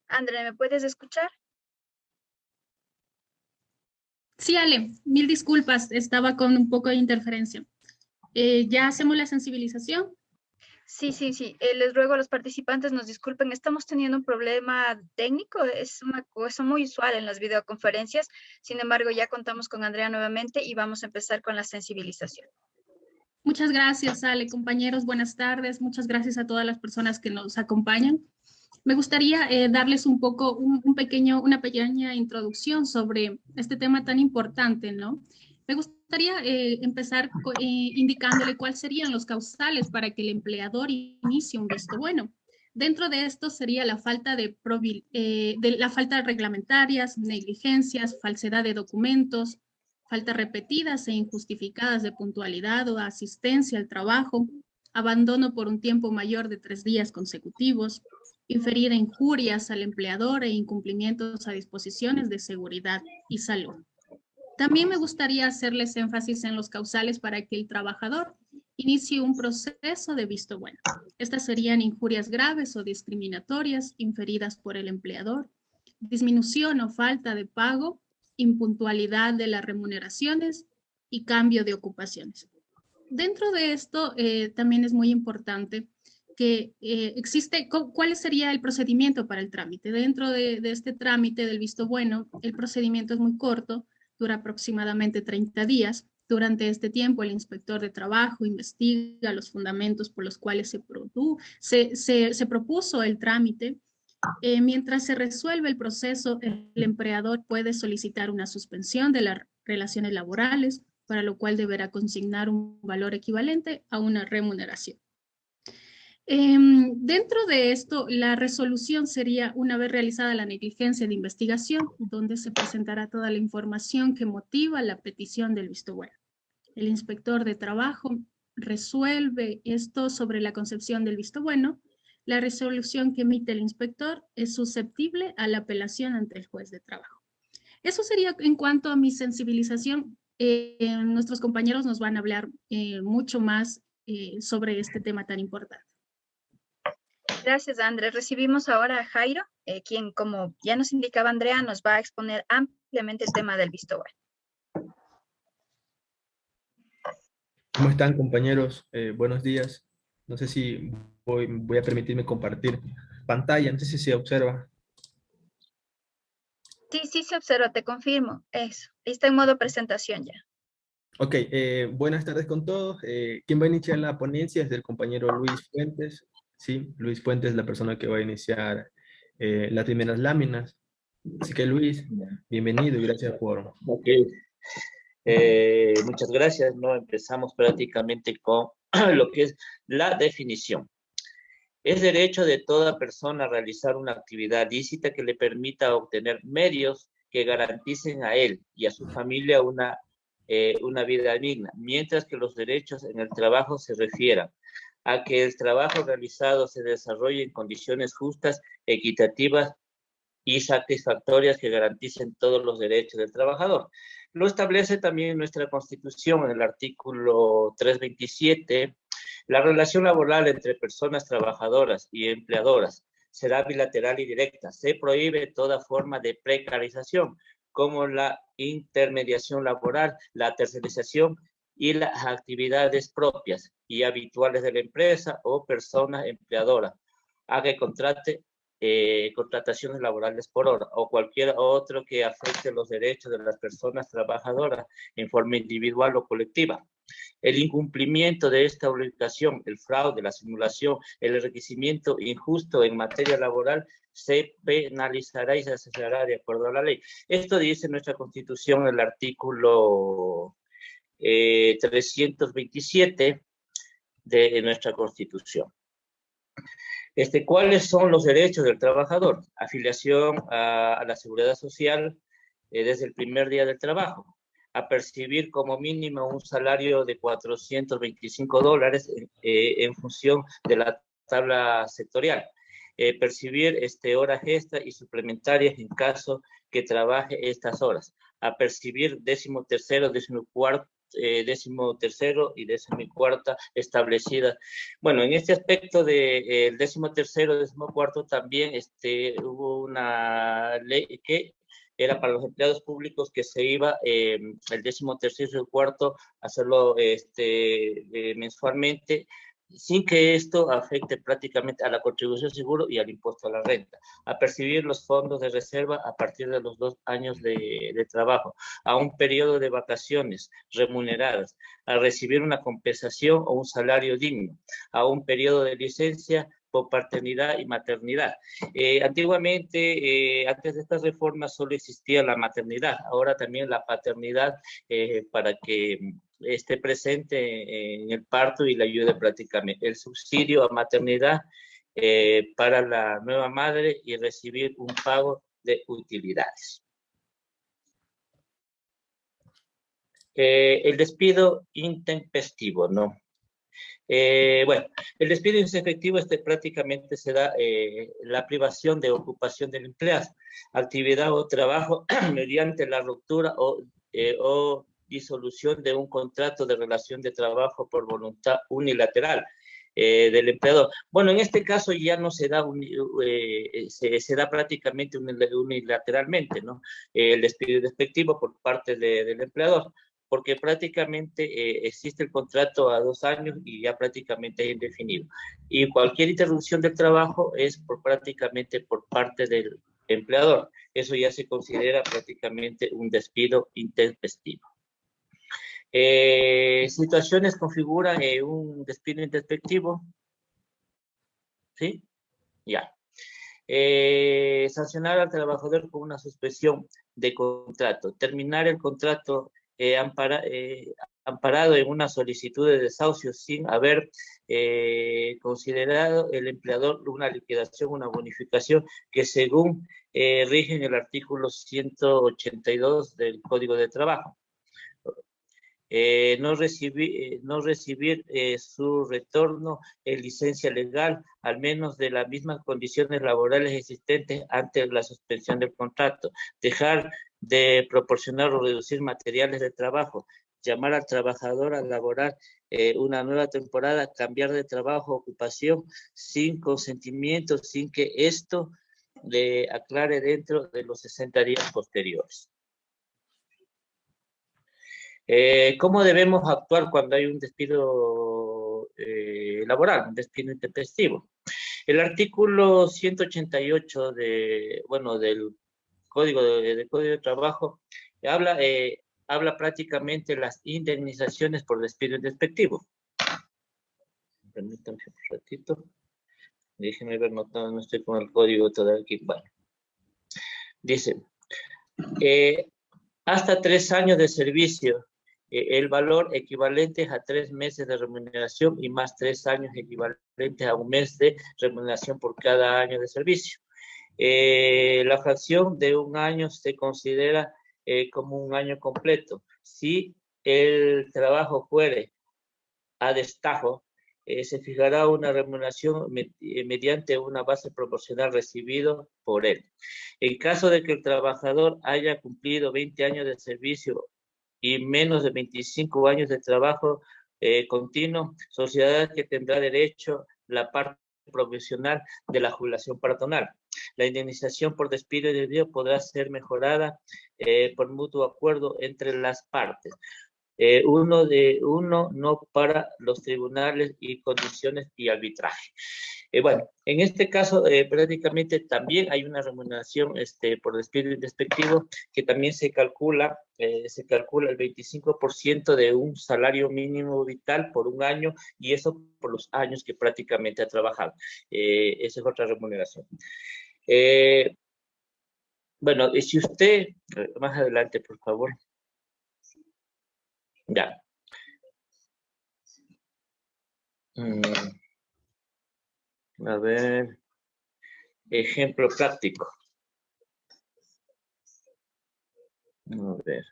Andrea, ¿me puedes escuchar? Sí, Ale, mil disculpas, estaba con un poco de interferencia. ¿Ya hacemos la sensibilización? Sí, sí, sí. Les ruego a los participantes nos disculpen. Estamos teniendo un problema técnico. Es una cosa muy usual en las videoconferencias. Sin embargo, ya contamos con Andrea nuevamente y vamos a empezar con la sensibilización. Muchas gracias, Ale. Compañeros, buenas tardes. Muchas gracias a todas las personas que nos acompañan. Me gustaría darles un poco, una pequeña introducción sobre este tema tan importante, ¿no? Me gustaría empezar indicándole cuáles serían los causales para que el empleador inicie un visto bueno. Dentro de esto sería la falta de reglamentarias, negligencias, falsedad de documentos, faltas repetidas e injustificadas de puntualidad o asistencia al trabajo, abandono por un tiempo mayor de 3 días consecutivos, inferir injurias al empleador e incumplimientos a disposiciones de seguridad y salud. También me gustaría hacerles énfasis en los causales para que el trabajador inicie un proceso de visto bueno. Estas serían injurias graves o discriminatorias inferidas por el empleador, disminución o falta de pago, impuntualidad de las remuneraciones y cambio de ocupaciones. Dentro de esto, también es muy importante que ¿cuál sería el procedimiento para el trámite? Dentro de este trámite del visto bueno, el procedimiento es muy corto, dura aproximadamente 30 días. Durante este tiempo, el inspector de trabajo investiga los fundamentos por los cuales se propuso el trámite. Mientras se resuelve el proceso, el empleador puede solicitar una suspensión de las relaciones laborales, para lo cual deberá consignar un valor equivalente a una remuneración. Dentro de esto, la resolución sería una vez realizada la negligencia de investigación, donde se presentará toda la información que motiva la petición del visto bueno. El inspector de trabajo resuelve esto sobre la concepción del visto bueno. La resolución que emite el inspector es susceptible a la apelación ante el juez de trabajo. Eso sería en cuanto a mi sensibilización. Nuestros compañeros nos van a hablar mucho más sobre este tema tan importante. Gracias, Andrea. Recibimos ahora a Jairo, quien, como ya nos indicaba Andrea, nos va a exponer ampliamente el tema del visto bueno. ¿Cómo están, compañeros? Buenos días. No sé si voy a permitirme compartir pantalla. No sé si se observa. Sí, sí se observa, te confirmo. Eso. Está en modo presentación ya. Ok, buenas tardes con todos. ¿Quién va a iniciar la ponencia? Es el compañero Luis Fuentes. Sí, Luis Fuentes es la persona que va a iniciar las primeras láminas. Así que Luis, bienvenido y gracias por... Ok. Muchas gracias, ¿no? Empezamos prácticamente con lo que es la definición. Es derecho de toda persona a realizar una actividad lícita que le permita obtener medios que garanticen a él y a su familia una vida digna, mientras que los derechos en el trabajo se refieran a que el trabajo realizado se desarrolle en condiciones justas, equitativas y satisfactorias que garanticen todos los derechos del trabajador. Lo establece también nuestra Constitución en el artículo 327. La relación laboral entre personas trabajadoras y empleadoras será bilateral y directa. Se prohíbe toda forma de precarización, como la intermediación laboral, la tercerización y las actividades propias y habituales de la empresa o persona empleadora a que contrate contrataciones laborales por hora o cualquier otro que afecte los derechos de las personas trabajadoras en forma individual o colectiva. El incumplimiento de esta obligación, el fraude, la simulación, el enriquecimiento injusto en materia laboral se penalizará y se asesorará de acuerdo a la ley. Esto dice nuestra Constitución en el artículo 327 de nuestra Constitución. ¿Cuáles son los derechos del trabajador? Afiliación a la seguridad social desde el primer día del trabajo, a percibir como mínimo un salario de $425 en función de la tabla sectorial, percibir horas extra y suplementarias en caso que trabaje estas horas, a percibir 13º, 13º y 14ª establecidas. Bueno, en este aspecto del 13º, 14º también hubo una ley que era para los empleados públicos que se iba el 13º y el 14º a hacerlo mensualmente, sin que esto afecte prácticamente a la contribución seguro y al impuesto a la renta, a percibir los fondos de reserva a partir de los 2 años de trabajo, a un periodo de vacaciones remuneradas, a recibir una compensación o un salario digno, a un periodo de licencia por paternidad y maternidad. Antiguamente, antes de estas reformas, solo existía la maternidad, ahora también la paternidad para que esté presente en el parto y le ayude prácticamente. El subsidio a maternidad para la nueva madre y recibir un pago de utilidades. El despido intempestivo, ¿no? Bueno, el despido inefectivo prácticamente se da la privación de ocupación del empleado, actividad o trabajo mediante la ruptura o disolución de un contrato de relación de trabajo por voluntad unilateral del empleador. Bueno, en este caso ya no se da, se da prácticamente unilateralmente, ¿no? El despido despectivo por parte del empleador, porque prácticamente existe el contrato a 2 años y ya prácticamente es indefinido. Y cualquier interrupción del trabajo es prácticamente por parte del empleador. Eso ya se considera prácticamente un despido intempestivo. Situaciones configuran un despido intempestivo. ¿Sí? Ya. Sancionar al trabajador con una suspensión de contrato. Terminar el contrato amparado en una solicitud de desahucio sin haber considerado el empleador una liquidación, una bonificación que según rige en el artículo 182 del Código de Trabajo. No recibir su retorno en licencia legal, al menos de las mismas condiciones laborales existentes antes de la suspensión del contrato, dejar de proporcionar o reducir materiales de trabajo, llamar al trabajador a laborar una nueva temporada, cambiar de trabajo o ocupación sin consentimiento, sin que esto le aclare dentro de los 60 días posteriores. ¿Cómo debemos actuar cuando hay un despido laboral, un despido intempestivo? El artículo 188 del Código de Trabajo habla prácticamente de las indemnizaciones por despido intempestivo. Permítanme un ratito. Déjenme ver, no estoy con el código todavía aquí. Bueno. Dice, hasta 3 años de servicio, el valor equivalente a 3 meses de remuneración y más 3 años equivalentes a 1 mes de remuneración por cada año de servicio. La fracción de 1 año se considera como 1 año completo. Si el trabajo fuere a destajo, se fijará una remuneración mediante una base proporcional recibido por él. En caso de que el trabajador haya cumplido 20 años de servicio y menos de 25 años de trabajo continuo, sociedad que tendrá derecho la parte provisional de la jubilación patronal. La indemnización por despido de Dios podrá ser mejorada por mutuo acuerdo entre las partes. Uno no para los tribunales y condiciones y arbitraje. Bueno, en este caso prácticamente también hay una remuneración por despido indespectivo que también se calcula el 25% de un salario mínimo vital por 1 año y eso por los años que prácticamente ha trabajado. Esa es otra remuneración. Bueno, y si usted, más adelante por favor. Ya. A ver. Ejemplo práctico. A ver.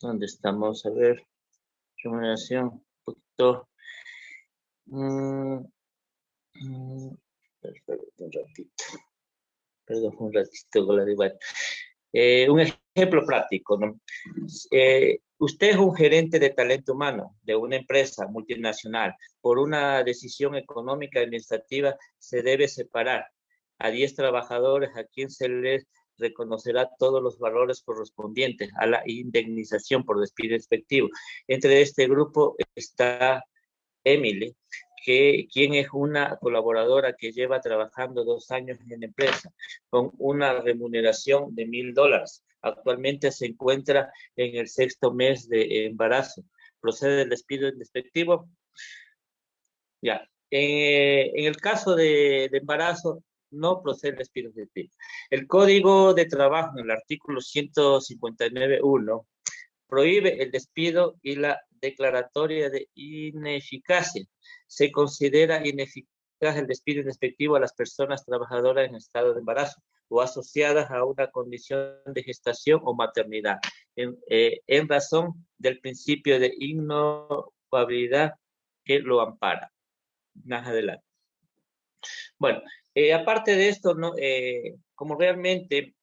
¿Dónde estamos? A ver. Remuneración. Un poquito. Perfecto, un ratito. Perdón, un ratito con la de igual. Un ejemplo práctico, ¿no? Usted es un gerente de talento humano de una empresa multinacional. Por una decisión económica administrativa se debe separar a 10 trabajadores a quien se les reconocerá todos los valores correspondientes a la indemnización por despido despectivo. Entre este grupo está Emily, quien es una colaboradora que lleva trabajando 2 años en la empresa con una remuneración de $1,000. Actualmente se encuentra en el 6º mes de embarazo. ¿Procede el despido despectivo? Ya. En el caso de embarazo, no procede el despido despectivo. El Código de Trabajo, en el artículo 159.1, prohíbe el despido y la declaratoria de ineficacia. Se considera ineficaz el despido despectivo a las personas trabajadoras en estado de embarazo o asociadas a una condición de gestación o maternidad, en razón del principio de innovabilidad que lo ampara. Más adelante. Bueno, aparte de esto, ¿no? Como realmente,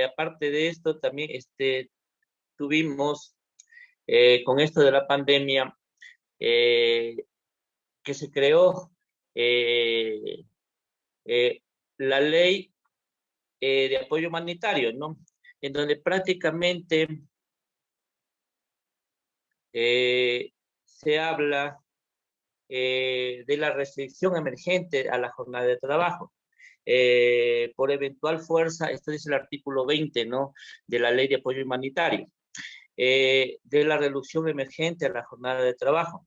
aparte de esto, también tuvimos con esto de la pandemia, que se creó la ley de apoyo humanitario, ¿no? En donde prácticamente se habla de la restricción emergente a la jornada de trabajo. Por eventual fuerza, esto dice el artículo 20, ¿no? De la ley de apoyo humanitario. De la reducción emergente a la jornada de trabajo,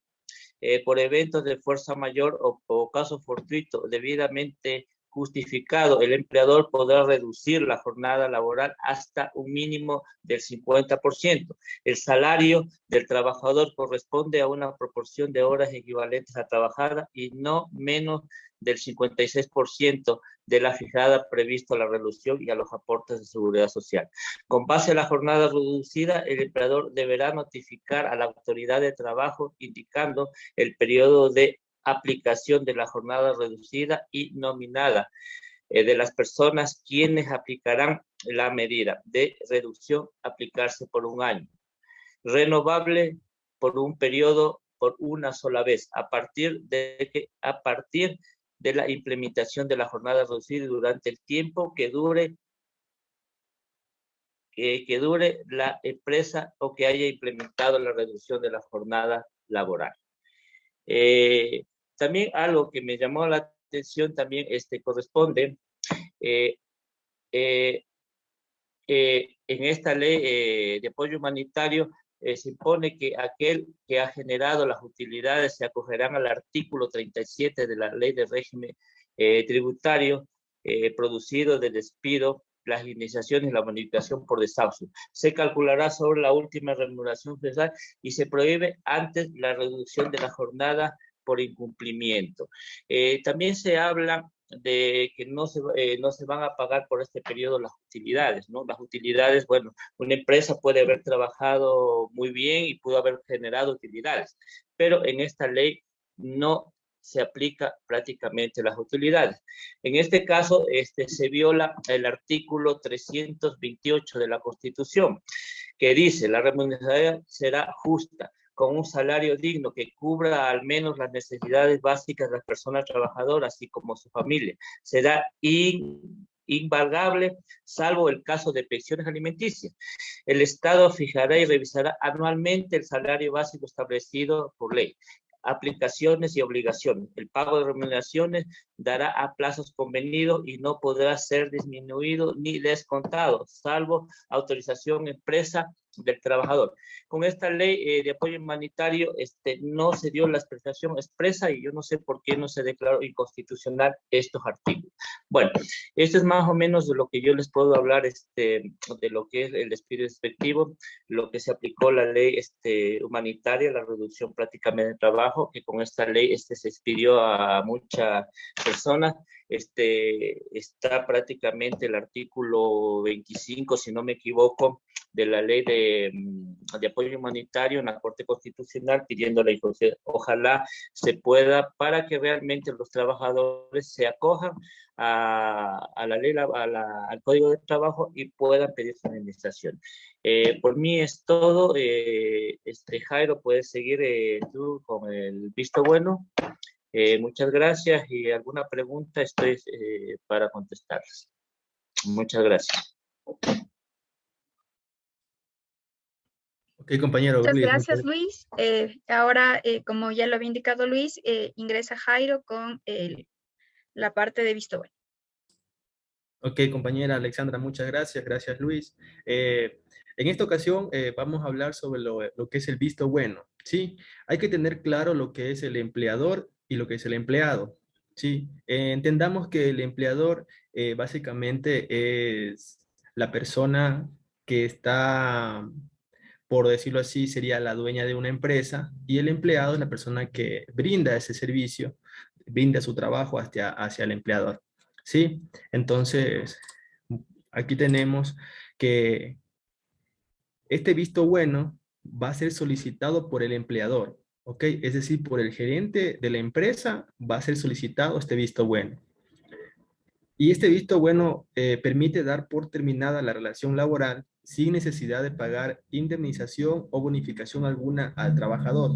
por eventos de fuerza mayor o caso fortuito debidamente justificado, el empleador podrá reducir la jornada laboral hasta un mínimo del 50%. El salario del trabajador corresponde a una proporción de horas equivalentes a trabajadas y no menos del 56% de la fijada previsto a la reducción y a los aportes de seguridad social. Con base a la jornada reducida, el empleador deberá notificar a la autoridad de trabajo indicando el periodo de aplicación de la jornada reducida y nominada de las personas quienes aplicarán la medida de reducción aplicarse por 1 año. Renovable por un periodo por una sola vez, a partir de la implementación de la jornada reducida durante el tiempo que dure la empresa o que haya implementado la reducción de la jornada laboral. También algo que me llamó la atención también corresponde en esta ley de apoyo humanitario se impone que aquel que ha generado las utilidades se acogerán al artículo 37 de la ley de régimen tributario producido de despido, las indemnizaciones y la bonificación por desahucio. Se calculará sobre la última remuneración mensual y se prohíbe antes la reducción de la jornada por incumplimiento. También se habla de que no se van a pagar por este periodo las utilidades, ¿no? Las utilidades, bueno, una empresa puede haber trabajado muy bien y pudo haber generado utilidades, pero en esta ley no se aplica prácticamente las utilidades. En este caso, se viola el artículo 328 de la Constitución, que dice, la remuneración será justa, con un salario digno que cubra al menos las necesidades básicas de las personas trabajadoras, así como su familia. Será invariable, salvo el caso de pensiones alimenticias. El Estado fijará y revisará anualmente el salario básico establecido por ley. Aplicaciones y obligaciones. El pago de remuneraciones dará a plazos convenidos y no podrá ser disminuido ni descontado, salvo autorización expresa del trabajador. Con esta ley de apoyo humanitario no se dio la expresión expresa y yo no sé por qué no se declaró inconstitucional estos artículos. Bueno, esto es más o menos de lo que yo les puedo hablar de lo que es el despido despectivo, lo que se aplicó la ley humanitaria, la reducción prácticamente de trabajo, que con esta ley se expidió a muchas personas. Está prácticamente el artículo 25, si no me equivoco, de la ley de apoyo humanitario en la Corte Constitucional pidiendo la inclusión. Ojalá se pueda, para que realmente los trabajadores se acojan a la ley, al Código de Trabajo y puedan pedir su indemnización. Por mí es todo. Jairo, puedes seguir tú con el visto bueno. Muchas gracias y alguna pregunta estoy para contestarles. Muchas gracias. Ok, compañero Muchas Luis. gracias, Luis. Ahora, como ya lo había indicado Luis, ingresa Jairo con la parte de visto bueno. Ok, compañera Alexandra, muchas gracias. Gracias, Luis. En esta ocasión vamos a hablar sobre lo que es el visto bueno, ¿sí? Hay que tener claro lo que es el empleador y lo que es el empleado, ¿sí? Entendamos que el empleador básicamente es la persona que está, por decirlo así, sería la dueña de una empresa, y el empleado es la persona que brinda ese servicio, brinda su trabajo hacia el empleador, ¿sí? Entonces, aquí tenemos que este visto bueno va a ser solicitado por el empleador, ¿ok? Es decir, por el gerente de la empresa va a ser solicitado este visto bueno. Y este visto bueno permite dar por terminada la relación laboral sin necesidad de pagar indemnización o bonificación alguna al trabajador.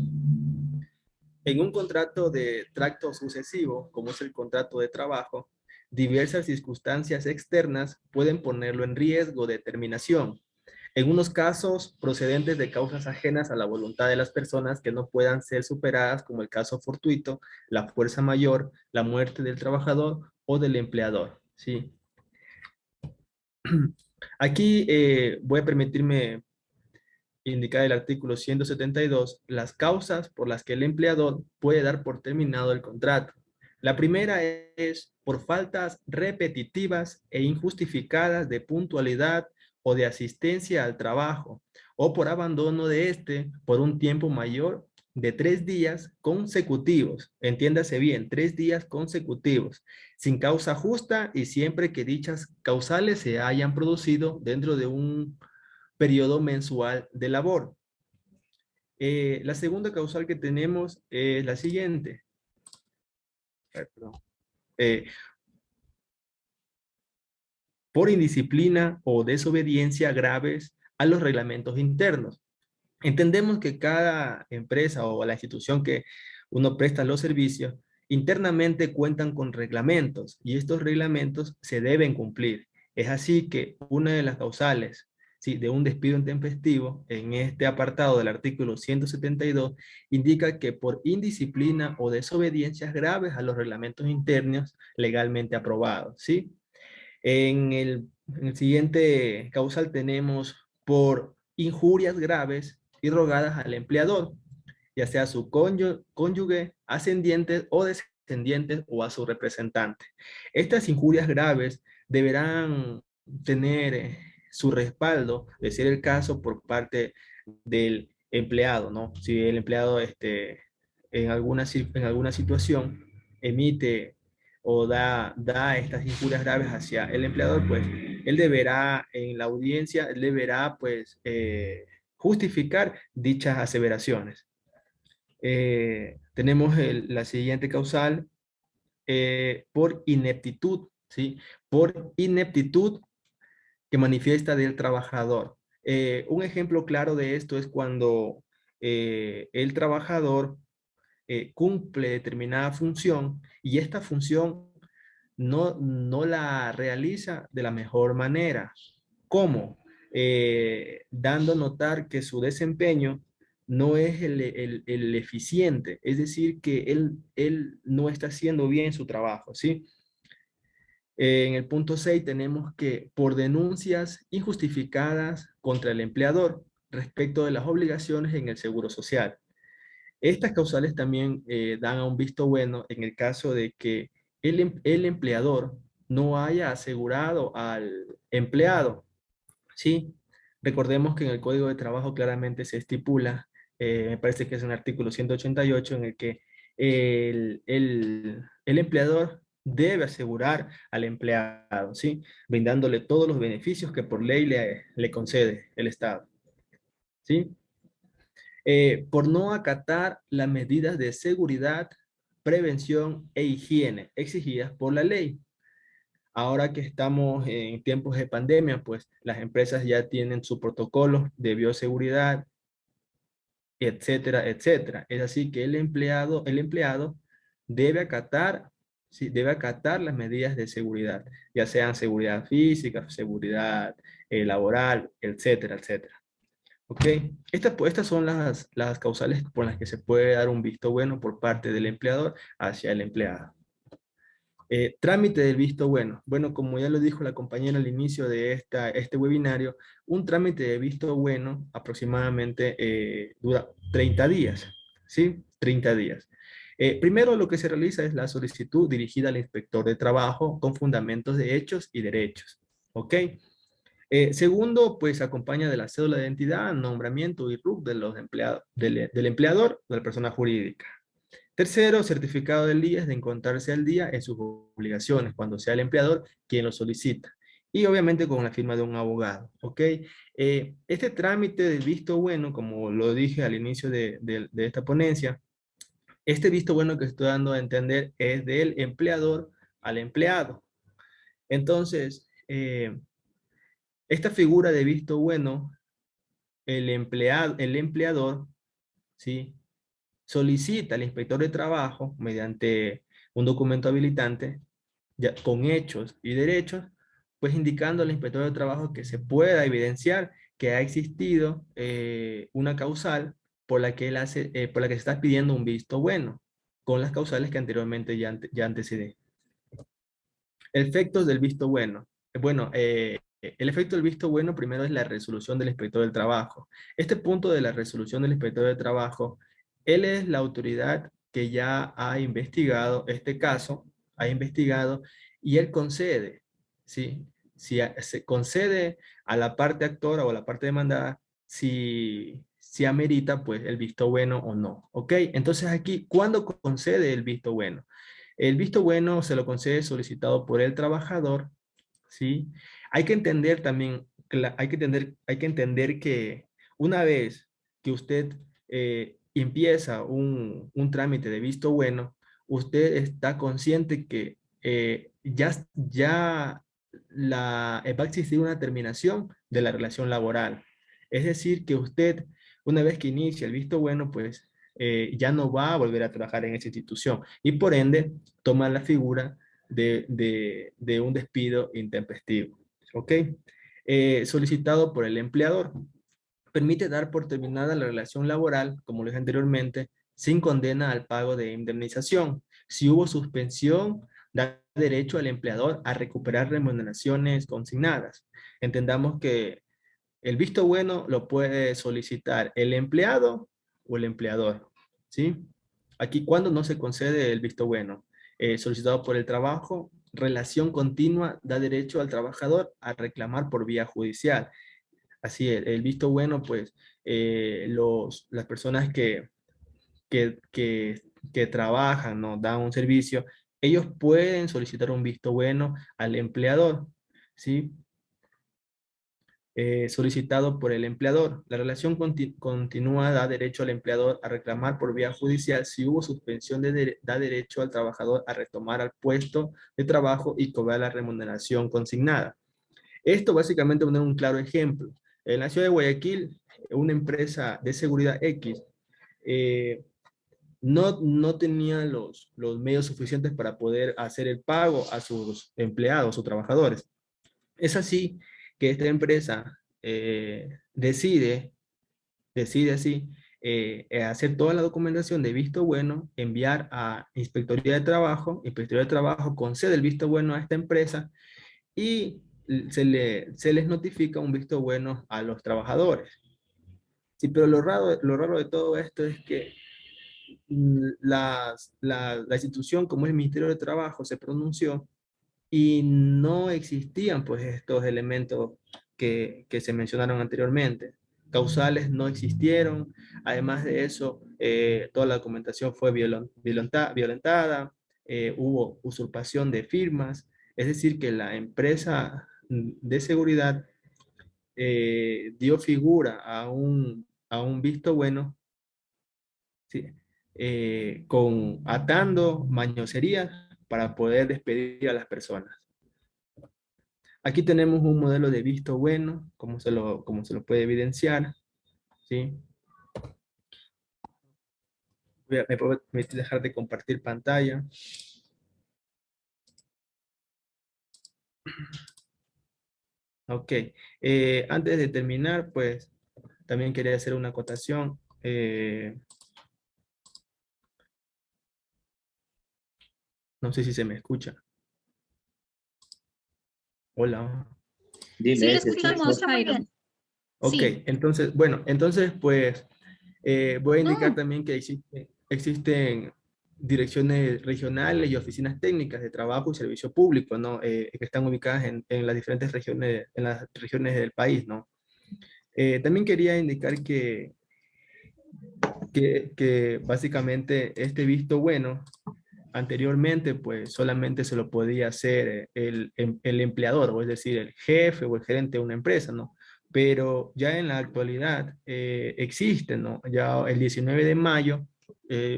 En un contrato de tracto sucesivo, como es el contrato de trabajo, diversas circunstancias externas pueden ponerlo en riesgo de terminación. En unos casos, procedentes de causas ajenas a la voluntad de las personas que no puedan ser superadas, como el caso fortuito, la fuerza mayor, la muerte del trabajador o del empleador, ¿sí? Aquí voy a permitirme indicar el artículo 172, las causas por las que el empleador puede dar por terminado el contrato. La primera es por faltas repetitivas e injustificadas de puntualidad o de asistencia al trabajo, o por abandono de este por un tiempo mayor de 3 días consecutivos. Entiéndase bien, 3 días consecutivos, sin causa justa y siempre que dichas causales se hayan producido dentro de un periodo mensual de labor. La segunda causal que tenemos es la siguiente. Por indisciplina o desobediencia graves a los reglamentos internos. Entendemos que cada empresa o la institución que uno presta los servicios internamente cuentan con reglamentos y estos reglamentos se deben cumplir. Es así que una de las causales, ¿sí?, de un despido intempestivo en este apartado del artículo 172 indica que por indisciplina o desobediencias graves a los reglamentos internos legalmente aprobados, ¿sí? En el siguiente causal tenemos por injurias graves y rogadas al empleador, ya sea a su cónyuge, ascendientes o descendientes o a su representante. Estas injurias graves deberán tener su respaldo, de ser el caso, por parte del empleado, ¿no? Si el empleado en alguna situación emite o da estas injurias graves hacia el empleador, pues él deberá, en la audiencia, él deberá pues justificar dichas aseveraciones. Tenemos la siguiente causal, por ineptitud, ¿sí? Por ineptitud que manifiesta del trabajador. Un ejemplo claro de esto es cuando el trabajador cumple determinada función y esta función no la realiza de la mejor manera. ¿Cómo? Dando a notar que su desempeño no es el eficiente, es decir, que él no está haciendo bien su trabajo, ¿sí? En el punto 6 tenemos que por denuncias injustificadas contra el empleador respecto de las obligaciones en el seguro social. Estas causales también dan a un visto bueno en el caso de que el empleador no haya asegurado al empleado, ¿sí? Recordemos que en el Código de Trabajo claramente se estipula, me parece que es en el artículo 188, en el que el empleador debe asegurar al empleado, ¿sí? Brindándole todos los beneficios que por ley le concede el Estado, ¿sí? Por no acatar las medidas de seguridad, prevención e higiene exigidas por la ley. Ahora que estamos en tiempos de pandemia, pues las empresas ya tienen su protocolo de bioseguridad, etcétera, etcétera. Es así que el empleado debe acatar, sí, debe acatar las medidas de seguridad, ya sean seguridad física, seguridad laboral, etcétera, etcétera. ¿Ok? Estas son las causales por las que se puede dar un visto bueno por parte del empleador hacia el empleado. Trámite del visto bueno. Bueno, como ya lo dijo la compañera al inicio de este webinario, un trámite de visto bueno aproximadamente dura 30 días, ¿sí? 30 días. Primero lo que se realiza es la solicitud dirigida al inspector de trabajo con fundamentos de hechos y derechos, ¿ok? Segundo, pues acompaña de la cédula de identidad, nombramiento y RUC de los empleados, del empleador o de la persona jurídica. Tercero, certificado del día es de encontrarse al día en sus obligaciones cuando sea el empleador quien lo solicita. Y obviamente con la firma de un abogado, ¿ok? Este trámite del visto bueno, como lo dije al inicio de esta ponencia, este visto bueno que estoy dando a entender es del empleador al empleado. Entonces, esta figura de visto bueno, el empleador, ¿sí? Solicita al inspector de trabajo mediante un documento habilitante ya, con hechos y derechos, pues indicando al inspector de trabajo que se pueda evidenciar que ha existido una causal por la que por la que se está pidiendo un visto bueno, con las causales que anteriormente ya antecedí. Efectos del visto bueno. Bueno, el efecto del visto bueno primero es la resolución del inspector del trabajo. Este punto de la resolución del inspector del trabajo, él es la autoridad que ya ha investigado este caso, ha investigado y él concede, ¿sí? Si se concede a la parte actora o a la parte demandada si amerita pues el visto bueno o no, ¿ok? Entonces aquí, ¿cuándo concede el visto bueno? El visto bueno se lo concede solicitado por el trabajador, ¿sí? Hay que entender también, hay que entender que una vez que usted empieza un trámite de visto bueno, usted está consciente que va a existir una terminación de la relación laboral. Es decir, que usted, una vez que inicia el visto bueno, pues ya no va a volver a trabajar en esa institución y por ende toma la figura de un despido intempestivo. ¿Ok? Solicitado por el empleador. Permite dar por terminada la relación laboral, como lo dije anteriormente, sin condena al pago de indemnización. Si hubo suspensión, da derecho al empleador a recuperar remuneraciones consignadas. Entendamos que el visto bueno lo puede solicitar el empleado o el empleador, ¿sí? Aquí, cuando no se concede el visto bueno, solicitado por el trabajo, relación continua da derecho al trabajador a reclamar por vía judicial. Así es, el visto bueno, pues, las personas que, que, que trabajan, ¿no? Dan un servicio, ellos pueden solicitar un visto bueno al empleador, ¿sí? Solicitado por el empleador. La relación continúa da derecho al empleador a reclamar por vía judicial. Si hubo suspensión, da derecho al trabajador a retomar al puesto de trabajo y cobrar la remuneración consignada. Esto básicamente es un claro ejemplo. En la ciudad de Guayaquil, una empresa de seguridad X no tenía los medios suficientes para poder hacer el pago a sus empleados, a sus trabajadores. Es así que esta empresa decide así hacer toda la documentación de visto bueno, enviar a Inspectoría de Trabajo concede el visto bueno a esta empresa y se les notifica un visto bueno a los trabajadores. Sí, pero lo raro de todo esto es que la institución como el Ministerio de Trabajo se pronunció y no existían pues estos elementos que se mencionaron anteriormente. Causales no existieron, además de eso, toda la documentación fue violentada, hubo usurpación de firmas, es decir, que la empresa de seguridad dio figura a un visto bueno, ¿sí? Con atando mañoserías para poder despedir a las personas. Aquí tenemos un modelo de visto bueno, como se lo puede evidenciar, ¿sí? Me puedo dejar de compartir pantalla. Ok. Antes de terminar, pues, también quería hacer una acotación. No sé si se me escucha. Hola. Sí, le Dime, te Sí, se escuchamos, escucho. escucha muy Jairo. bien. Ok, Sí, entonces, bueno, entonces, pues, voy a indicar no, también que existen direcciones regionales y oficinas técnicas de trabajo y servicio público, ¿no? Que están ubicadas en las diferentes regiones, en las regiones del país, ¿no? También quería indicar que básicamente este visto bueno, anteriormente, pues solamente se lo podía hacer el empleador, o es decir, el jefe o el gerente de una empresa, ¿no? Pero ya en la actualidad existe, ¿no? Ya el 19 de mayo,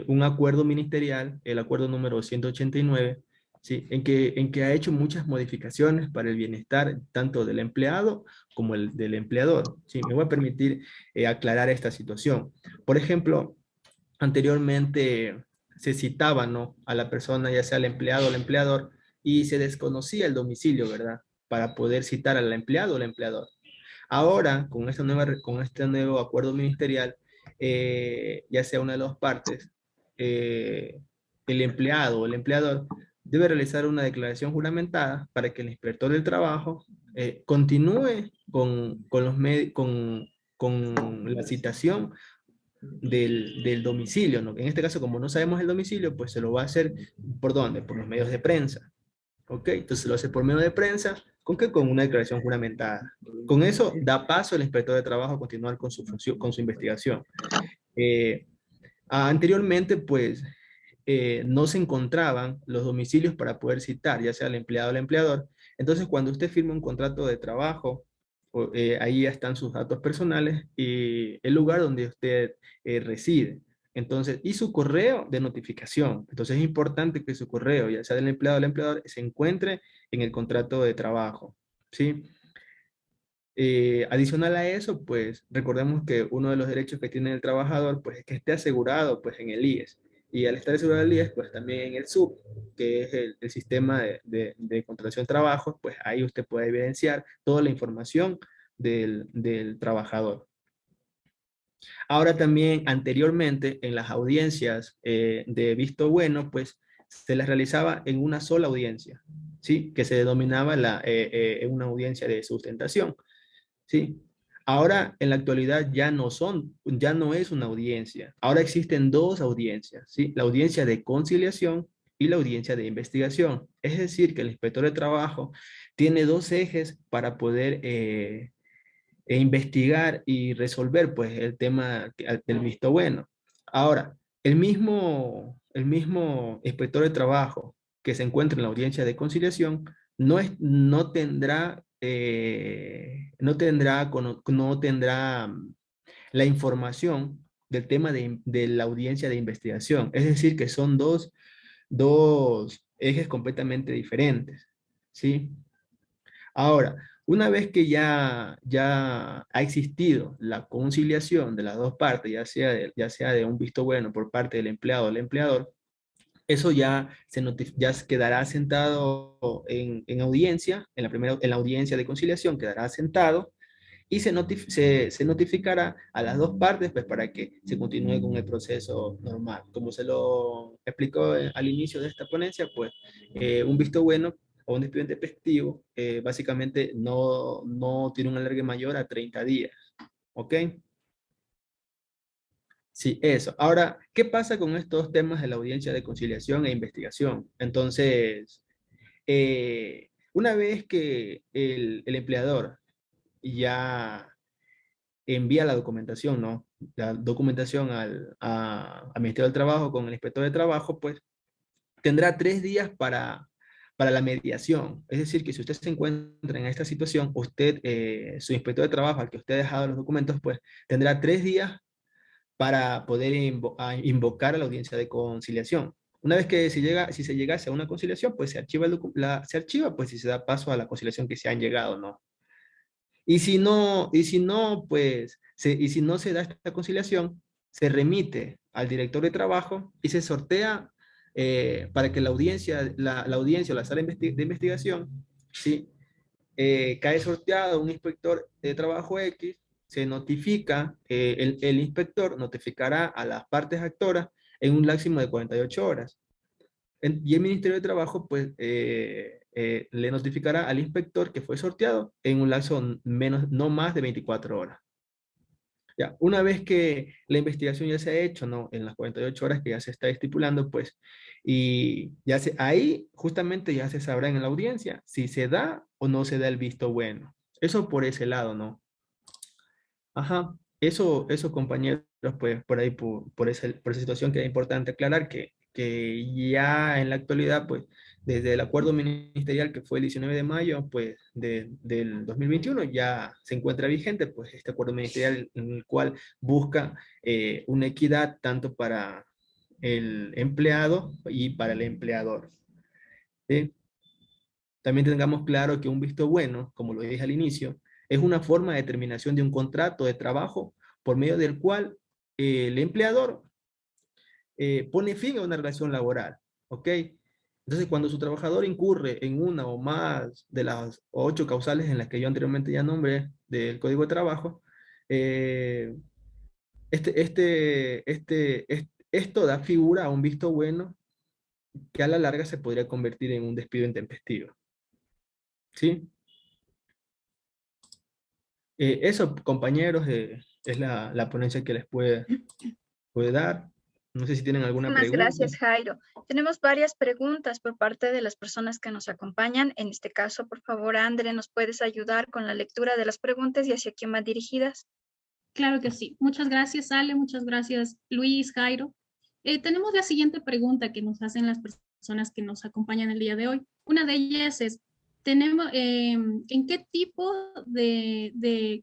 un acuerdo ministerial, el acuerdo número 189, ¿sí? En que ha hecho muchas modificaciones para el bienestar tanto del empleado como el del empleador. Sí, me voy a permitir aclarar esta situación. Por ejemplo, anteriormente se citaba, ¿no?, a la persona, ya sea el empleado o el empleador, y se desconocía el domicilio, ¿verdad?, para poder citar al empleado o al empleador. Ahora, con este nuevo acuerdo ministerial, ya sea una de las partes, el empleado o el empleador debe realizar una declaración juramentada para que el inspector del trabajo continúe con la citación del domicilio, ¿no? En este caso, como no sabemos el domicilio, pues se lo va a hacer, ¿por dónde? Por los medios de prensa, ¿ok? Entonces lo hace por medio de prensa, ¿con qué? Con una declaración juramentada. Con eso da paso al inspector de trabajo a continuar con su función, con su investigación. Eh, Anteriormente, pues, no se encontraban los domicilios para poder citar, ya sea el empleado o el empleador. Entonces, cuando usted firma un contrato de trabajo, ahí ya están sus datos personales y el lugar donde usted reside. Entonces, y su correo de notificación. Entonces, es importante que su correo, ya sea del empleado o del empleador, se encuentre en el contrato de trabajo, ¿sí? Adicional a eso, pues recordemos que uno de los derechos que tiene el trabajador, pues es que esté asegurado pues en el IES. Y al estar asegurado en el IES, pues también en el SUB, que es el sistema de contratación de trabajo, pues ahí usted puede evidenciar toda la información del trabajador. Ahora también, anteriormente, en las audiencias de visto bueno, pues se las realizaba en una sola audiencia, ¿sí? Que se denominaba una audiencia de sustentación. Sí. Ahora, en la actualidad, ya no es una audiencia. Ahora existen dos audiencias, ¿sí? La audiencia de conciliación y la audiencia de investigación. Es decir, que el inspector de trabajo tiene dos ejes para poder investigar y resolver, pues, el tema del visto bueno. Ahora, el mismo inspector de trabajo que se encuentra en la audiencia de conciliación no tendrá no tendrá la información del tema de la audiencia de investigación. Es decir, que son dos ejes completamente diferentes, ¿sí? Ahora, una vez que ya ha existido la conciliación de las dos partes, ya sea de un visto bueno por parte del empleado o del empleador, eso ya quedará sentado en audiencia, en la audiencia de conciliación quedará sentado y se notificará a las dos partes pues, para que se continúe con el proceso normal. Como se lo explicó al inicio de esta ponencia, pues un visto bueno o un despido intempestivo básicamente no tiene un alargue mayor a 30 días. ¿Ok? Sí, eso. Ahora, ¿qué pasa con estos temas de la audiencia de conciliación e investigación? Entonces, una vez que el empleador ya envía la documentación, ¿no? La documentación al Ministerio del Trabajo con el inspector de trabajo, pues tendrá 3 días para la mediación. Es decir, que si usted se encuentra en esta situación, usted, su inspector de trabajo al que usted ha dejado los documentos, pues tendrá 3 días para poder invocar a la audiencia de conciliación. Una vez que si se llegase a una conciliación, pues se archiva, pues si se da paso a la conciliación que se han llegado, ¿no? Y si no, pues, y si no se da esta conciliación, se remite al director de trabajo y se sortea para que la audiencia, la audiencia o la sala de investigación, ¿sí? Cae sorteado un inspector de trabajo X, se notifica, el inspector notificará a las partes actoras en un máximo de 48 horas. Y el Ministerio de Trabajo, pues, le notificará al inspector que fue sorteado en un lapso no más de 24 horas. Ya, una vez que la investigación ya se ha hecho, ¿no? En las 48 horas que ya se está estipulando, pues, y ahí justamente ya se sabrá en la audiencia si se da o no se da el visto bueno. Eso por ese lado, ¿no? Ajá, eso compañeros, pues, por ahí, por esa situación que es importante aclarar que ya en la actualidad, pues, desde el acuerdo ministerial que fue el 19 de mayo, pues, del 2021, ya se encuentra vigente, pues, este acuerdo ministerial en el cual busca una equidad tanto para el empleado y para el empleador. ¿Sí? También tengamos claro que un visto bueno, como lo dije al inicio, es una forma de terminación de un contrato de trabajo por medio del cual el empleador pone fin a una relación laboral, ¿ok? Entonces, cuando su trabajador incurre en una o más de las 8 causales en las que yo anteriormente ya nombré del Código de Trabajo, eh, esto da figura a un visto bueno que a la larga se podría convertir en un despido intempestivo. ¿Sí? Eso, compañeros, es la ponencia que les puede dar. No sé si tienen alguna Muchísimas pregunta. gracias, Jairo. Tenemos varias preguntas por parte de las personas que nos acompañan. En este caso, por favor, Andre, ¿nos puedes ayudar con la lectura de las preguntas y hacia quién van dirigidas? Claro que sí. Muchas gracias, Ale. Muchas gracias, Luis, Jairo. Tenemos la siguiente pregunta que nos hacen las personas que nos acompañan el día de hoy. Una de ellas es, ¿en qué tipo de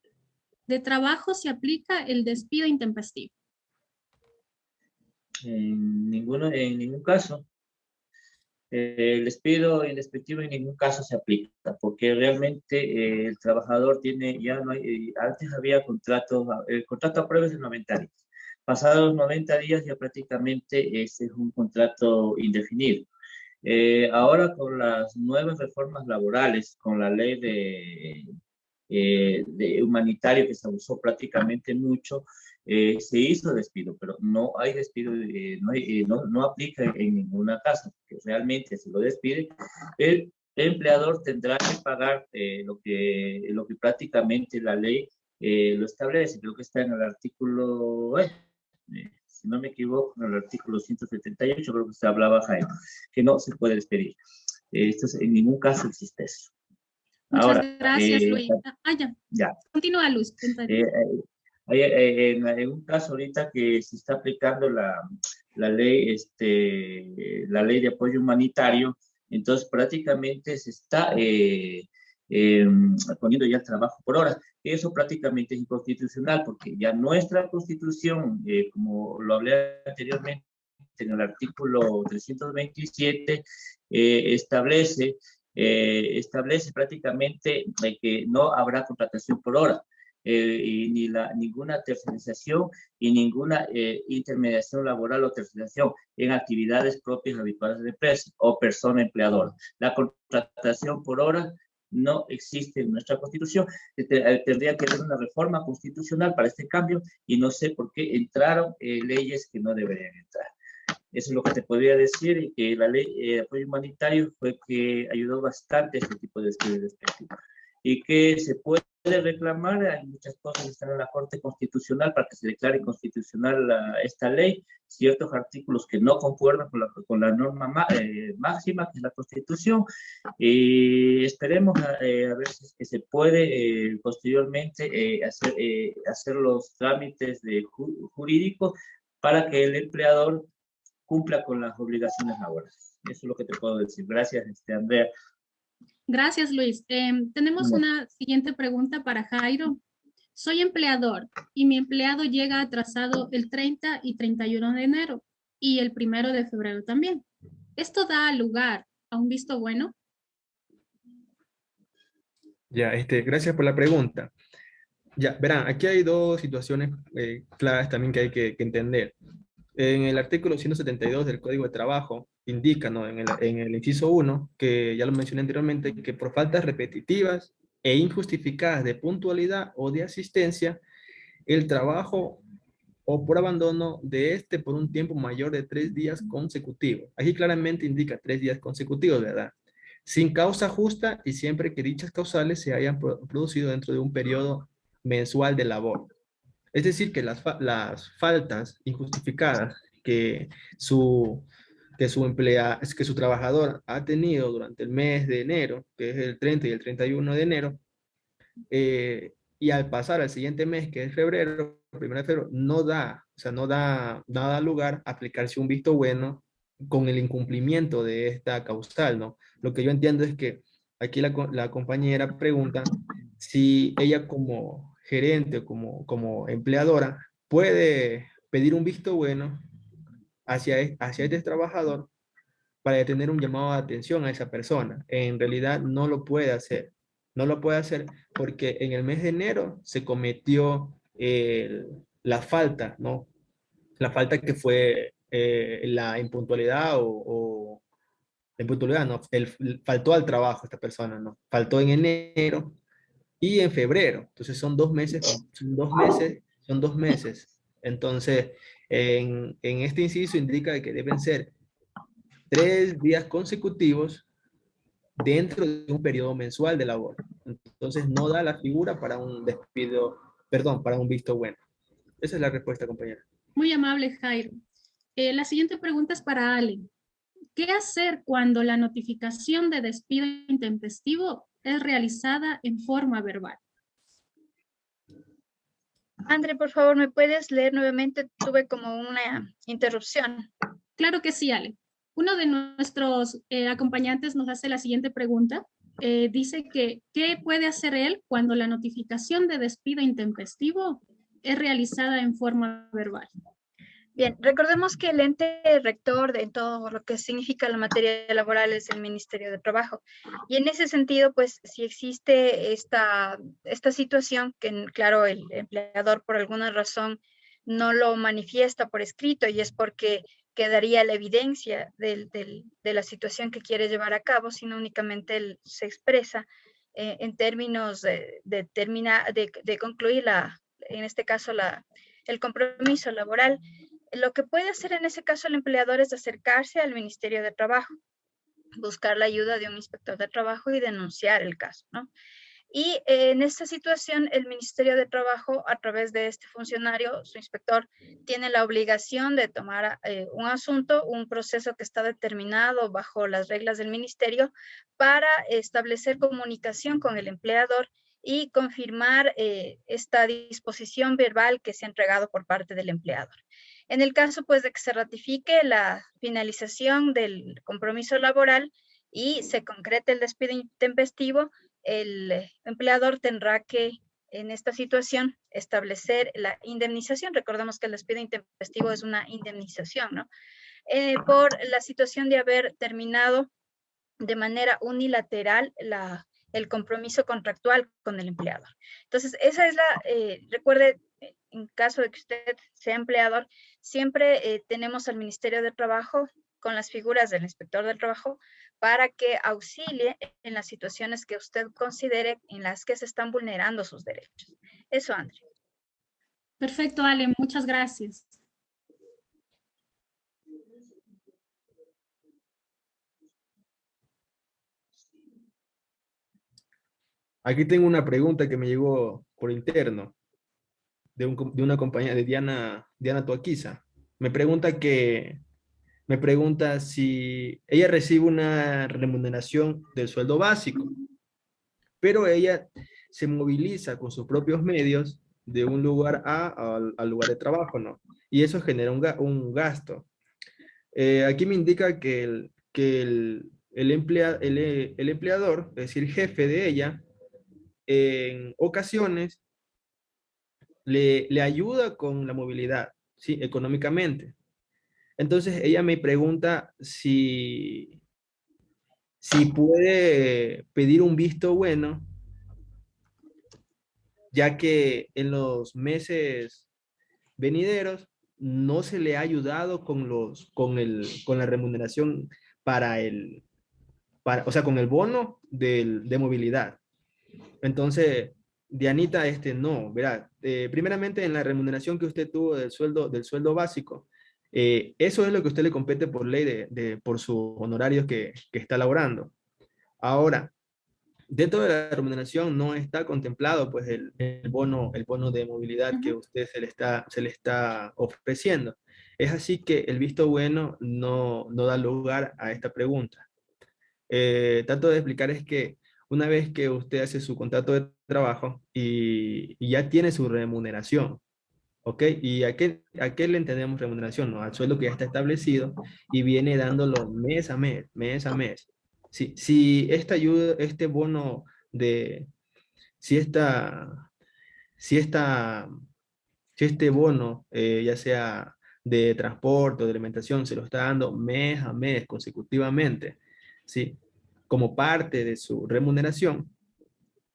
trabajo se aplica el despido intempestivo? En ningún caso. El despido indespectivo en ningún caso se aplica, porque realmente el trabajador tiene, ya no hay, antes había contratos, el contrato a prueba es de 90 días. Pasados los 90 días ya prácticamente ese es un contrato indefinido. Ahora con las nuevas reformas laborales, con la ley de humanitario que se abusó prácticamente mucho, se hizo despido, pero no hay despido, no aplica en ninguna casa, porque realmente si lo despide, el empleador tendrá que pagar lo que prácticamente la ley lo establece. Creo que está en el artículo, si no me equivoco, en el artículo 178, creo que se hablaba, Jaime, que no se puede despedir. En ningún caso existe eso. Muchas Ahora, gracias, Luis. Ya. Continúa, Luis. En un caso ahorita que se está aplicando la ley de apoyo humanitario, entonces prácticamente se está poniendo ya el trabajo por hora. Eso prácticamente es inconstitucional porque ya nuestra Constitución, como lo hablé anteriormente en el artículo 327, establece prácticamente que no habrá contratación por hora. Y ninguna tercerización y ninguna intermediación laboral o tercerización en actividades propias habituales de la empresa o persona empleadora. La contratación por hora no existe en nuestra Constitución. Tendría que haber una reforma constitucional para este cambio y no sé por qué entraron leyes que no deberían entrar. Eso es lo que te podría decir, y que la ley de apoyo humanitario fue que ayudó bastante a este tipo de despidos y que se puede reclamar. Hay muchas cosas que están en la Corte Constitucional para que se declare constitucional esta ley, ciertos artículos que no concuerdan con la norma máxima que es la Constitución, y esperemos a ver si es que se puede posteriormente hacer los trámites jurídicos para que el empleador cumpla con las obligaciones laborales. Eso es lo que te puedo decir. Gracias, Andrea. Gracias, Luis. Tenemos una siguiente pregunta para Jairo. Soy empleador y mi empleado llega atrasado el 30 y 31 de enero y el 1 de febrero también. ¿Esto da lugar a un visto bueno? Ya, gracias por la pregunta. Ya, verán, aquí hay dos situaciones claras también que hay que entender. En el artículo 172 del Código de Trabajo indica, ¿no? En el inciso 1, que ya lo mencioné anteriormente, que por faltas repetitivas e injustificadas de puntualidad o de asistencia, el trabajo o por abandono de por un tiempo mayor de 3 días consecutivos. Aquí claramente indica 3 días consecutivos, ¿verdad? Sin causa justa y siempre que dichas causales se hayan producido dentro de un periodo mensual de labor. Es decir, que las faltas injustificadas que su trabajador ha tenido durante el mes de enero, que es el 30 y el 31 de enero, y al pasar al siguiente mes, que es febrero, 1 de febrero, no da nada lugar a aplicarse un visto bueno con el incumplimiento de esta causal, ¿no? Lo que yo entiendo es que aquí la compañera pregunta si ella como gerente o como empleadora puede pedir un visto bueno hacia este trabajador para tener un llamado de atención a esa persona. En realidad no lo puede hacer. No lo puede hacer porque en el mes de enero se cometió la falta, ¿no? La falta que fue la impuntualidad la impuntualidad, ¿no? Faltó al trabajo esta persona, ¿no? Faltó en enero y en febrero. Entonces son dos meses. Entonces, en este inciso indica que deben ser 3 días consecutivos dentro de un periodo mensual de labor. Entonces no da la figura para un despido, perdón, para un visto bueno. Esa es la respuesta, compañera. Muy amable, Jairo. La siguiente pregunta es para Ale. ¿Qué hacer cuando la notificación de despido intempestivo es realizada en forma verbal? Andre, por favor, ¿me puedes leer nuevamente? Tuve como una interrupción. Claro que sí, Ale. Uno de nuestros acompañantes nos hace la siguiente pregunta. Dice que, ¿qué puede hacer él cuando la notificación de despido intempestivo es realizada en forma verbal? Bien, recordemos que el ente rector de todo lo que significa la materia laboral es el Ministerio de Trabajo. Y en ese sentido, pues, si existe esta situación que, claro, el empleador por alguna razón no lo manifiesta por escrito y es porque quedaría la evidencia de la situación que quiere llevar a cabo, sino únicamente él se expresa en términos de concluir en este caso, el compromiso laboral. Lo que puede hacer en ese caso el empleador es acercarse al Ministerio de Trabajo, buscar la ayuda de un inspector de trabajo y denunciar el caso, ¿no? Y en esta situación, el Ministerio de Trabajo, a través de este funcionario, su inspector, tiene la obligación de tomar un asunto, un proceso que está determinado bajo las reglas del ministerio para establecer comunicación con el empleador y confirmar esta disposición verbal que se ha entregado por parte del empleador. En el caso, pues, de que se ratifique la finalización del compromiso laboral y se concrete el despido intempestivo, el empleador tendrá que, en esta situación, establecer la indemnización. Recordemos que el despido intempestivo es una indemnización, ¿no? Por la situación de haber terminado de manera unilateral el compromiso contractual con el empleador. Entonces, esa es recuerde, en caso de que usted sea empleador, siempre tenemos al Ministerio de Trabajo con las figuras del inspector del trabajo para que auxilie en las situaciones que usted considere en las que se están vulnerando sus derechos. Eso, André. Perfecto, Ale, muchas gracias. Aquí tengo una pregunta que me llegó por interno de una compañera, de Diana Toaquiza. Me pregunta si ella recibe una remuneración del sueldo básico, pero ella se moviliza con sus propios medios de un lugar al lugar de trabajo, ¿no? Y eso genera un gasto. Aquí me indica que que el empleador, es decir, jefe de ella, en ocasiones le ayuda con la movilidad, ¿sí? Económicamente. Entonces ella me pregunta si puede pedir un visto bueno, ya que en los meses venideros no se le ha ayudado con la remuneración o sea, con el bono de movilidad. Entonces, Dianita, no, verá, primeramente en la remuneración que usted tuvo del sueldo básico, eso es lo que a usted le compete por ley por sus honorarios que está laborando. Ahora, dentro de la remuneración no está contemplado pues el bono de movilidad que usted se le está ofreciendo. Es así que el visto bueno no da lugar a esta pregunta. Trato de explicar es que una vez que usted hace su contrato de trabajo y ya tiene su remuneración, ¿ok? ¿Y a qué le entendemos remuneración? ¿No? Al sueldo que ya está establecido y viene dándolo mes a mes, mes a mes. Si esta ayuda, este bono de, si esta, si esta, si este bono, ya sea de transporte o de alimentación, se lo está dando mes a mes consecutivamente, ¿sí? Como parte de su remuneración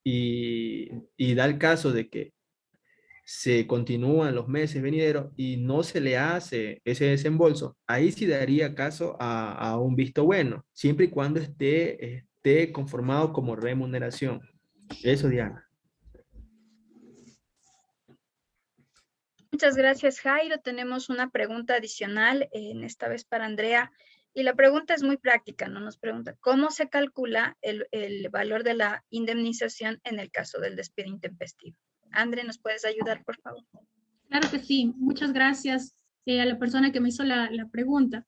y da el caso de que se continúan los meses venideros y no se le hace ese desembolso, ahí sí daría caso a un visto bueno, siempre y cuando esté conformado como remuneración. Eso, Diana. Muchas gracias, Jairo. Tenemos una pregunta adicional, en esta vez para Andrea. Y la pregunta es muy práctica, ¿no? Nos pregunta, ¿cómo se calcula el valor de la indemnización en el caso del despido intempestivo? Andrea, ¿nos puedes ayudar, por favor? Claro que sí. Muchas gracias a la persona que me hizo la pregunta.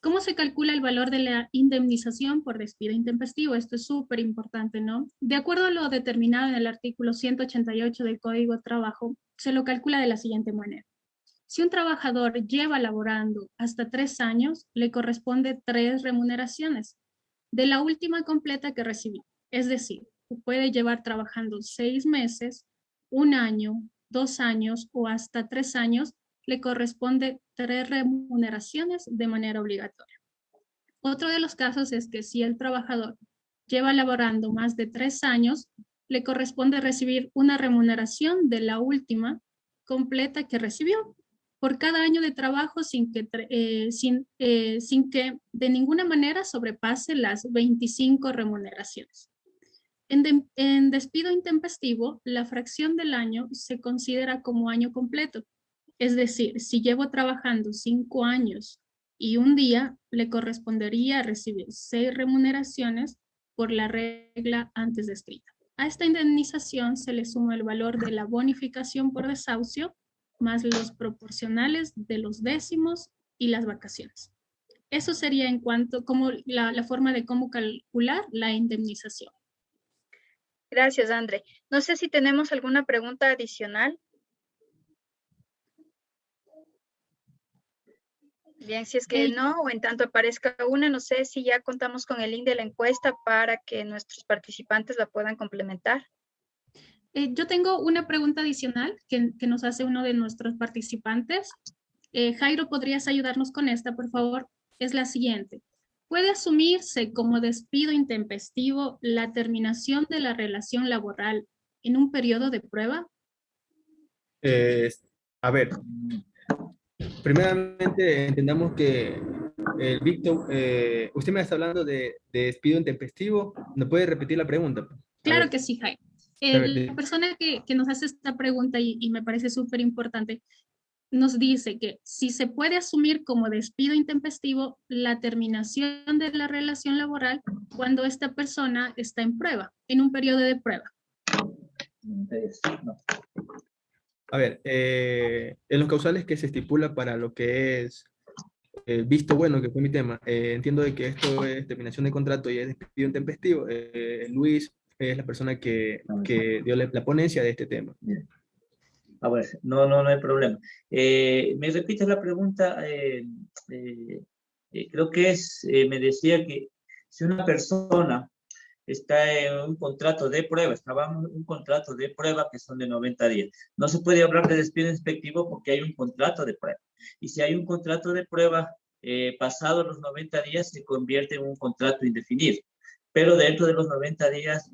¿Cómo se calcula el valor de la indemnización por despido intempestivo? Esto es súper importante, ¿no? De acuerdo a lo determinado en el artículo 188 del Código de Trabajo, se lo calcula de la siguiente manera. Si un trabajador lleva laborando hasta 3 años, le corresponde 3 remuneraciones de la última completa que recibió. Es decir, puede llevar trabajando 6 meses, 1 año, 2 años o hasta 3 años, le corresponde 3 remuneraciones de manera obligatoria. Otro de los casos es que si el trabajador lleva laborando más de 3 años, le corresponde recibir una remuneración de la última completa que recibió por cada año de trabajo sin que de ninguna manera sobrepase las 25 remuneraciones. En despido intempestivo, la fracción del año se considera como año completo. Es decir, si llevo trabajando 5 años y un día, le correspondería recibir 6 remuneraciones por la regla antes descrita. A esta indemnización se le suma el valor de la bonificación por desahucio, más los proporcionales de los décimos y las vacaciones. Eso sería en cuanto como la forma de cómo calcular la indemnización. Gracias, André. No sé si tenemos alguna pregunta adicional. Bien, si es que no, o en tanto aparezca una, no sé si ya contamos con el link de la encuesta para que nuestros participantes la puedan complementar. Yo tengo una pregunta adicional que nos hace uno de nuestros participantes. Jairo, ¿podrías ayudarnos con esta, por favor? Es la siguiente. ¿Puede asumirse como despido intempestivo la terminación de la relación laboral en un periodo de prueba? A ver, primeramente entendamos que el Víctor, usted me está hablando de despido intempestivo. ¿Me puede repetir la pregunta? Claro que sí, Jairo. La persona que nos hace esta pregunta y me parece súper importante, nos dice que si se puede asumir como despido intempestivo la terminación de la relación laboral cuando esta persona está en prueba, en un periodo de prueba. A ver, en los causales que se estipula para lo que es visto bueno, que fue mi tema, entiendo de que esto es terminación de contrato y es despido intempestivo. Luis es la persona que dio la ponencia de este tema. A ver, no hay problema. ¿Me repites la pregunta, creo que me decía que si una persona está en un contrato de prueba, estaba en un contrato de prueba que son de 90 días. No se puede hablar de despido inspectivo porque hay un contrato de prueba. Y si hay un contrato de prueba, pasado los 90 días se convierte en un contrato indefinido. Pero dentro de los 90 días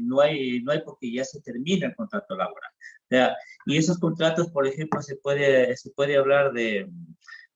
no hay porque ya se termina el contrato laboral. O sea, y esos contratos, por ejemplo, se puede hablar de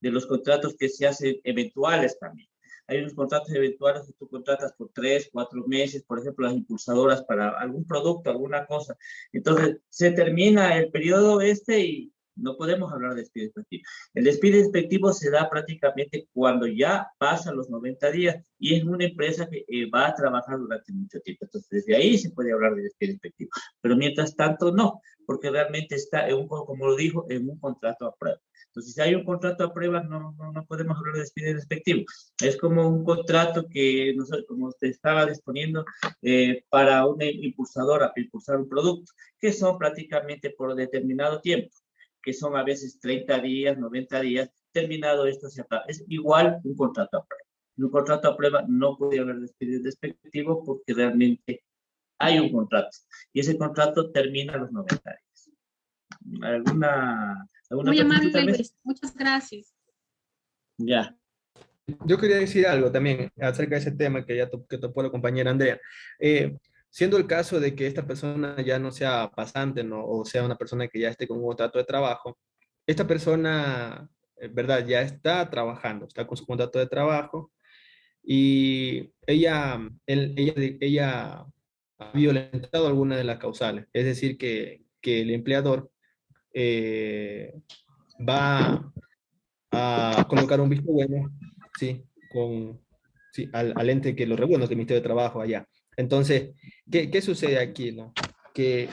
los contratos que se hacen eventuales también. Hay unos contratos eventuales que tú contratas por 3, 4 meses, por ejemplo, las impulsadoras para algún producto, alguna cosa. Entonces, se termina el periodo y no podemos hablar de despido inspectivo. El despido inspectivo se da prácticamente cuando ya pasan los 90 días y es una empresa que va a trabajar durante mucho tiempo. Entonces, desde ahí se puede hablar de despido inspectivo. Pero mientras tanto, no, porque realmente está, como lo dijo, en un contrato a prueba. Entonces, si hay un contrato a prueba, no podemos hablar de despido inspectivo. Es como un contrato que, no sé, como usted estaba disponiendo para una impulsadora, para impulsar un producto, que son prácticamente por determinado tiempo, que son a veces 30 días, 90 días, terminado esto se acaba. Es igual un contrato a prueba. Un contrato a prueba no puede haber despido inspectivo porque realmente hay un contrato. Y ese contrato termina a los 90 días. ¿Alguna Muy amable, tal vez? Luis. Muchas gracias. Ya. Yo quería decir algo también acerca de ese tema que ya que topó la compañera Andrea. Siendo el caso de que esta persona ya no sea pasante, ¿no? O sea una persona que ya esté con un contrato de trabajo, esta persona, ¿verdad? Ya está trabajando, está con su contrato de trabajo y ella ha violentado alguna de las causales. Es decir, que el empleador va a colocar un visto bueno, sí, sí, al ente que lo regula, que es el Ministerio de Trabajo allá. Entonces, ¿qué sucede aquí, no? Que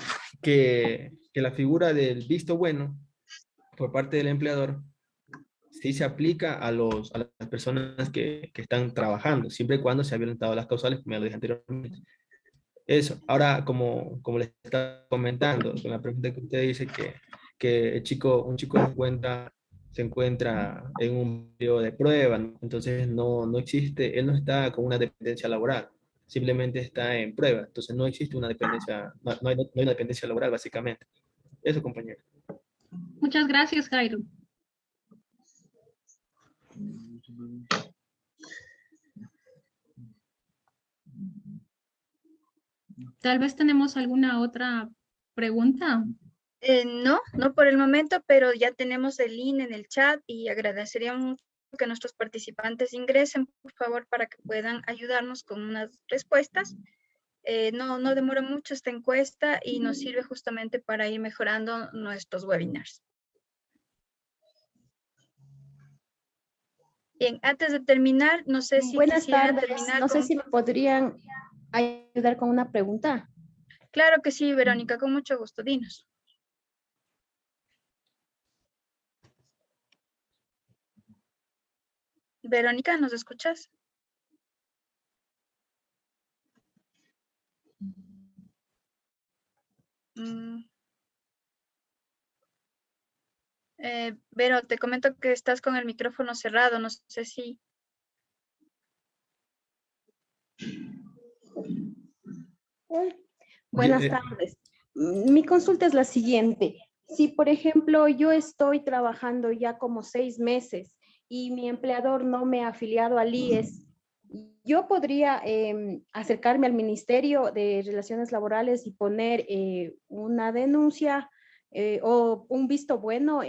la figura del visto bueno por parte del empleador sí se aplica a las personas que están trabajando, siempre y cuando se ha violentado las causales, como ya lo dije anteriormente. Eso. Ahora, como les estaba comentando, con la pregunta que usted dice que un chico se encuentra en un periodo de prueba, ¿no? Entonces no existe, él no está con una dependencia laboral, simplemente está en prueba, entonces no existe una dependencia, no hay una dependencia laboral básicamente. Eso, compañero. Muchas gracias, Jairo. Tal vez tenemos alguna otra pregunta. No por el momento, pero ya tenemos el link en el chat y agradeceríamos que nuestros participantes ingresen, por favor, para que puedan ayudarnos con unas respuestas. No demora mucho esta encuesta y nos sirve justamente para ir mejorando nuestros webinars. Bien, antes de terminar, no sé si Buenas quisieran tardes. terminar No sé si me podrían ayudar con una pregunta. Claro que sí, Verónica, con mucho gusto, dinos. Verónica, ¿nos escuchas? Vero, te comento que estás con el micrófono cerrado, no sé si... Buenas tardes. Mi consulta es la siguiente. Si, por ejemplo, yo estoy trabajando ya como 6 meses y mi empleador no me ha afiliado al IES, ¿yo podría acercarme al Ministerio de Relaciones Laborales y poner una denuncia o un visto bueno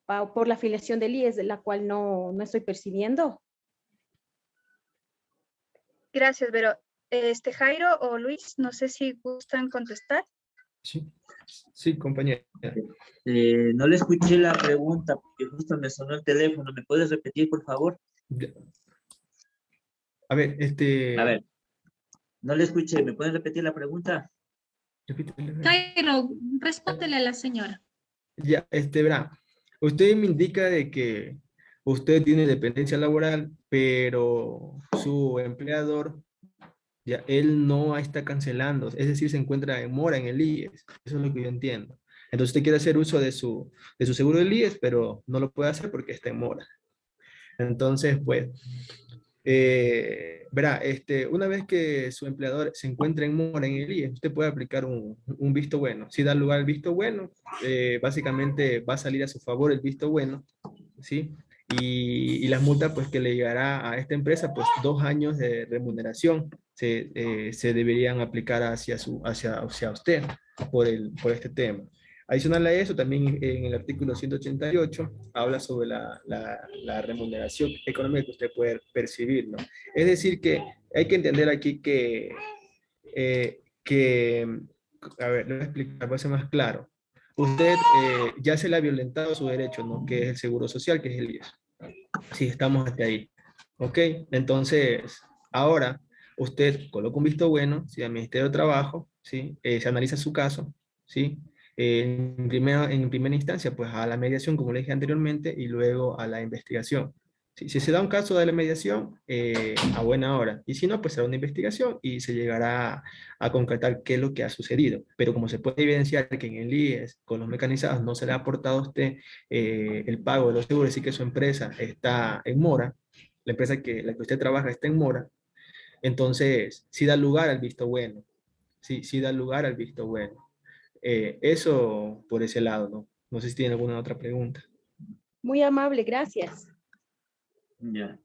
por la afiliación del IES, de la cual no estoy percibiendo? Gracias, Vero. Jairo o Luis, no sé si gustan contestar. Sí, compañera. No le escuché la pregunta porque justo me sonó el teléfono. ¿Me puedes repetir, por favor? A ver, A ver, no le escuché. ¿Me puedes repetir la pregunta? Jairo, respóndele a la señora. Ya, verá, usted me indica de que usted tiene dependencia laboral, pero su empleador, ya, él no está cancelando, es decir, se encuentra en mora en el IES, eso es lo que yo entiendo. Entonces usted quiere hacer uso de su seguro del IES, pero no lo puede hacer porque está en mora. Entonces, pues, verá, una vez que su empleador se encuentra en mora en el IES, usted puede aplicar un visto bueno. Si da lugar al visto bueno, básicamente va a salir a su favor el visto bueno, ¿sí? Y las multas, pues, que le llegará a esta empresa, pues, 2 años de remuneración se deberían aplicar hacia usted por este tema. Adicional a eso, también en el artículo 188 habla sobre la remuneración económica que usted puede percibir, ¿no? Es decir, que hay que entender aquí a ver, le voy a explicar, para ser más claro. Usted ya se le ha violentado su derecho, ¿no? Que es el seguro social, que es el IES. Sí, estamos hasta ahí. ¿Ok? Entonces, ahora usted coloca un visto bueno, ¿sí? Al Ministerio de Trabajo, ¿sí? Se analiza su caso, ¿sí? En primera instancia, pues a la mediación, como le dije anteriormente, y luego a la investigación. ¿Sí? Si se da un caso de la mediación, a buena hora. Y si no, pues será una investigación y se llegará a concretar qué es lo que ha sucedido. Pero como se puede evidenciar que en el IES, con los mecanizados, no se le ha aportado a usted el pago de los seguros y que su empresa está en mora, la empresa la que usted trabaja está en mora, entonces sí da lugar al visto bueno. Sí da lugar al visto bueno. Eso por ese lado, ¿no? No sé si tiene alguna otra pregunta. Muy amable, gracias. Ya.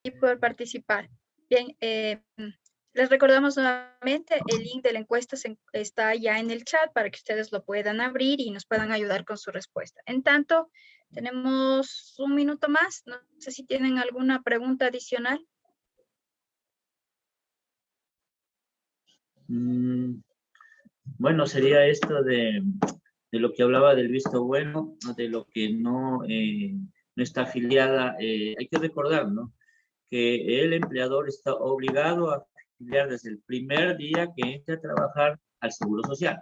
Y por participar. Bien, les recordamos nuevamente, el link de la encuesta está ya en el chat para que ustedes lo puedan abrir y nos puedan ayudar con su respuesta. En tanto, tenemos un minuto más. No sé si tienen alguna pregunta adicional. Bueno, sería esto de lo que hablaba del visto bueno, de lo que no está afiliada. Hay que recordar, ¿no? Que el empleador está obligado a afiliar desde el primer día que entra a trabajar al Seguro Social.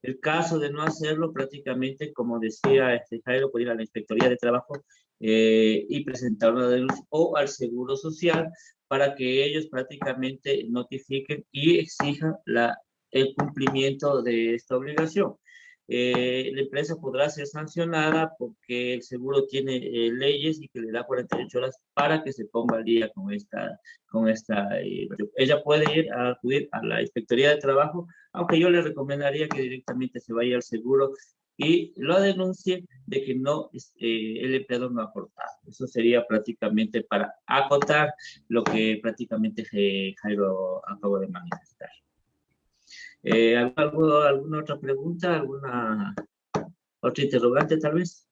El caso de no hacerlo, prácticamente, como decía Jairo, puede ir a la Inspectoría de Trabajo y presentar una denuncia o al Seguro Social para que ellos prácticamente notifiquen y exijan el cumplimiento de esta obligación. La empresa podrá ser sancionada porque el seguro tiene leyes y que le da 48 horas para que se ponga al día con esta ella puede acudir a la Inspectoría de Trabajo, aunque yo le recomendaría que directamente se vaya al seguro y lo denuncie de que no, el empleador no ha aportado. Eso sería prácticamente para acotar lo que prácticamente Jairo acabó de manifestar. ¿Alguna otra pregunta? ¿Alguna otra interrogante tal vez?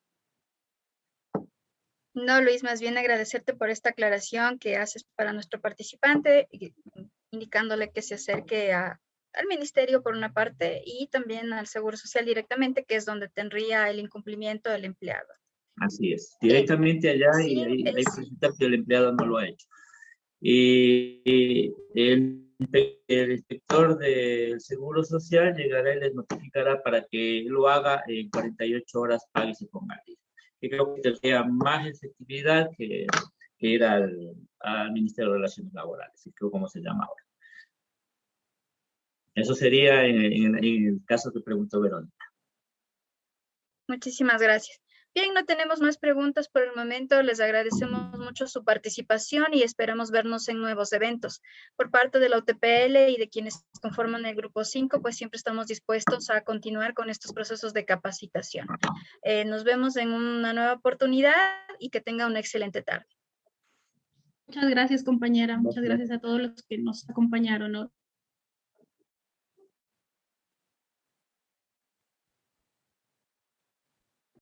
No, Luis, más bien agradecerte por esta aclaración que haces para nuestro participante, indicándole que se acerque al ministerio por una parte y también al Seguro Social directamente, que es donde tendría el incumplimiento del empleado. Así es, directamente allá y ahí presentar que el empleado no lo ha hecho. Y el inspector del Seguro Social llegará y les notificará para que lo haga en 48 horas, pague y se ponga al día. Que creo que tendría más efectividad que ir al Ministerio de Relaciones Laborales, que creo cómo se llama ahora. Eso sería en el caso que preguntó Verónica. Muchísimas gracias. Bien, no tenemos más preguntas por el momento. Les agradecemos mucho su participación y esperamos vernos en nuevos eventos. Por parte de la UTPL y de quienes conforman el Grupo 5, pues siempre estamos dispuestos a continuar con estos procesos de capacitación. Nos vemos en una nueva oportunidad y que tenga una excelente tarde. Muchas gracias, compañera. Muchas gracias a todos los que nos acompañaron hoy.